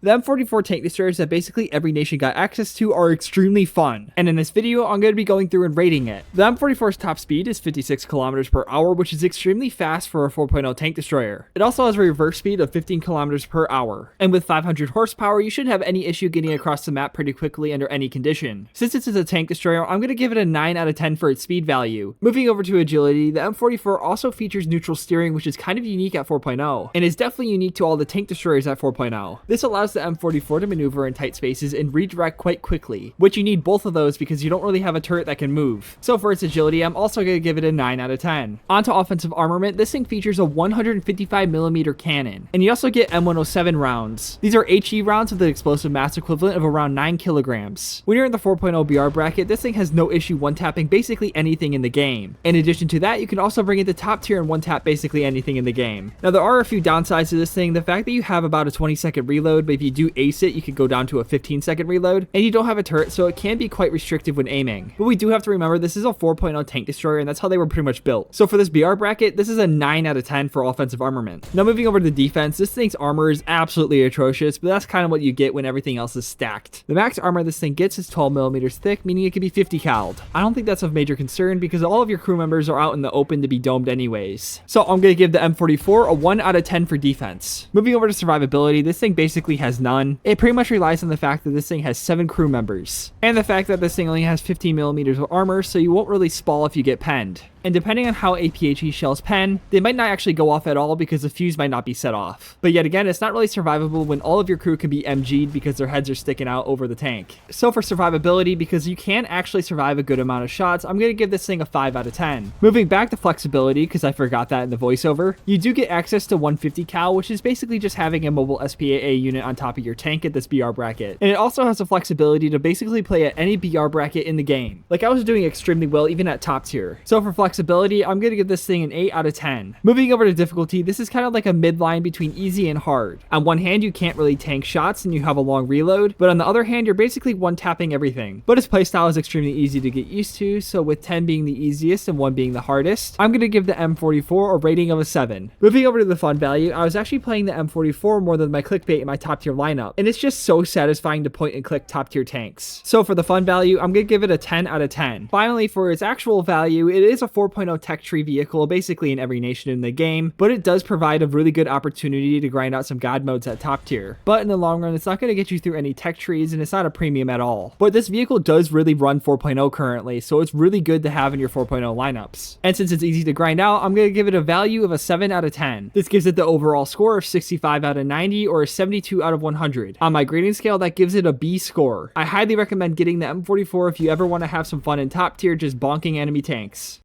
The M44 tank destroyers that basically every nation got access to are extremely fun, and in this video I'm going to be going through and rating it. The M44's top speed is 56 kilometers per hour, which is extremely fast for a 4.0 tank destroyer. It also has a reverse speed of 15 kilometers per hour, and with 500 horsepower you shouldn't have any issue getting across the map pretty quickly under any condition. Since this is a tank destroyer, I'm going to give it a 9 out of 10 for its speed value. Moving over to agility, the M44 also features neutral steering, which is kind of unique at 4.0, and is definitely unique to all the tank destroyers at 4.0. This allows the M44 to maneuver in tight spaces and redirect quite quickly, which you need both of those because you don't really have a turret that can move. So for its agility, I'm also going to give it a 9 out of 10. Onto offensive armament, this thing features a 155mm cannon, and you also get M107 rounds. These are HE rounds with an explosive mass equivalent of around 9 kilograms. When you're in the 4.0 BR bracket, this thing has no issue one-tapping basically anything in the game. In addition to that, you can also bring it to top tier and one-tap basically anything in the game. Now there are a few downsides to this thing. The fact that you have about a 20-second reload, but if you do ace it, you could go down to a 15-second reload, and you don't have a turret, so it can be quite restrictive when aiming. But we do have to remember this is a 4.0 tank destroyer, and that's how they were pretty much built. So for this BR bracket, this is a 9 out of 10 for offensive armament. Now moving over to defense, this thing's armor is absolutely atrocious, but that's kind of what you get when everything else is stacked. The max armor this thing gets is 12mm thick, meaning it can be 50 cal'd. I don't think that's of major concern because all of your crew members are out in the open to be domed anyways. So I'm going to give the M44 a 1 out of 10 for defense. Moving over to survivability, this thing basically has none. It pretty much relies on the fact that this thing has 7 crew members, and the fact that this thing only has 15mm of armor, so you won't really spall if you get penned. And depending on how APHE shells pen, they might not actually go off at all because the fuse might not be set off. But yet again, it's not really survivable when all of your crew can be MG'd because their heads are sticking out over the tank. So for survivability, because you can actually survive a good amount of shots, I'm going to give this thing a 5 out of 10. Moving back to flexibility, because I forgot that in the voiceover, you do get access to 150 cal, which is basically just having a mobile SPAA unit on top of your tank at this BR bracket. And it also has the flexibility to basically play at any BR bracket in the game. Like I was doing extremely well even at top tier. So for flexibility, I'm going to give this thing an 8 out of 10. Moving over to difficulty, this is kind of like a midline between easy and hard. On one hand, you can't really tank shots and you have a long reload, but on the other hand, you're basically one-tapping everything. But its playstyle is extremely easy to get used to, so with 10 being the easiest and 1 being the hardest, I'm going to give the M44 a rating of a 7. Moving over to the fun value, I was actually playing the M44 more than my clickbait in my top tier lineup, and it's just so satisfying to point and click top tier tanks. So for the fun value, I'm going to give it a 10 out of 10. Finally, for its actual value, it is a 4.0 tech tree vehicle basically in every nation in the game, but it does provide a really good opportunity to grind out some god modes at top tier. But in the long run, it's not going to get you through any tech trees, and it's not a premium at all. But this vehicle does really run 4.0 currently, so it's really good to have in your 4.0 lineups. And since it's easy to grind out, I'm going to give it a value of a 7 out of 10. This gives it the overall score of 65 out of 90 or a 72 out of 100. On my grading scale, that gives it a B score. I highly recommend getting the M44 if you ever want to have some fun in top tier just bonking enemy tanks.